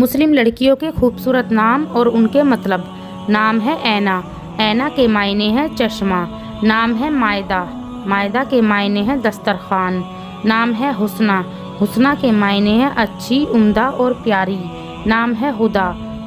मुस्लिम लड़कियों के खूबसूरत नाम और उनके मतलब। नाम है ऐना, ऐना के मायने है चश्मा। नाम है मायदा, मायदा के मायने है दस्तरखान। नाम है हुस्ना, हुस्ना के मायने है अच्छी, उम्दा और प्यारी। नाम है हुदा,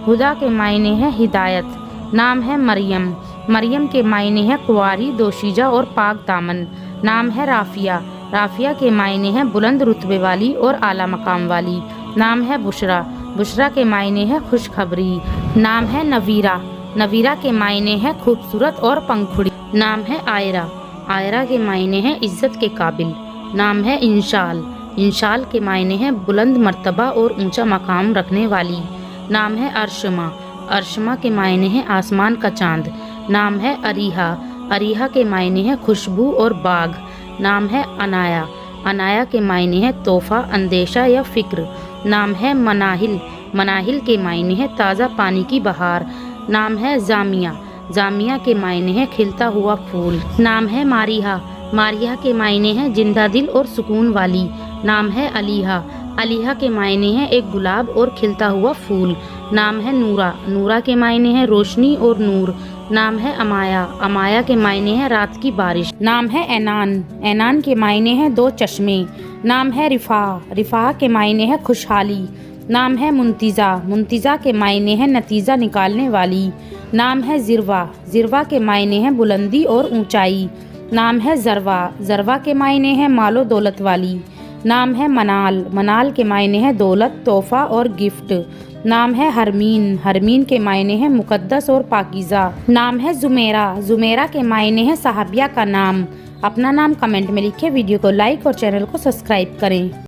हुदा के मायने है हिदायत। नाम है मरियम, मरियम के मायने है कुंवारी, दोशीजा और पाक दामन। नाम है राफिया, राफिया के मायने है बुलंद रुतबे वाली और आला मकाम वाली। नाम है बुशरा, बुशरा के मायने है खुशखबरी। नाम है नवीरा, नवीरा के मायने है खूबसूरत और पंखुड़ी। नाम है आयरा, आयरा के मायने है इज्जत के काबिल। नाम है इंशाल, इंशाल के मायने है बुलंद मर्तबा और ऊंचा मकाम रखने वाली। नाम है अर्शमा, अर्शमा के मायने है आसमान का चांद। नाम है अरीहा, अरीहा के मायने है खुशबू और बाग। नाम है अनाया, अनाया के मायने है तोहफा, अंदेशा या फिक्र। नाम है मनाहिल, मनाहिल के मायने है ताज़ा पानी की बहार। नाम है जामिया, जामिया के मायने है खिलता हुआ फूल। नाम है मारिहा, मारिहा के मायने है जिंदा दिल और सुकून वाली। नाम है अलीहा, अलीहा के मायने है एक गुलाब और खिलता हुआ फूल। नाम है नूरा, नूरा के मायने है रोशनी और नूर। नाम है अमाया, अमाया के मायने है रात की बारिश। नाम है ऐनान, ऐनान के मायने है दो चश्मे। नाम है रिफा, रिफा के मायने है खुशहाली। नाम है मुंतिज़ा, मुंतिज़ा के मायने है नतीजा निकालने वाली। नाम है ज़िरवा, ज़िरवा के मायने है बुलंदी और ऊंचाई। नाम है ज़रवा, ज़रवा के मायने है मालो दौलत वाली। नाम है मनाल, मनाल के मायने है दौलत, तोहफा और गिफ्ट। नाम है हरमीन, हरमीन के मायने है मुकद्दस और पाकीज़ा। नाम है ज़ुमेरा, ज़ुमेरा के मायने है सहाबिया का नाम। अपना नाम कमेंट में लिखें, वीडियो को लाइक और चैनल को सब्सक्राइब करें।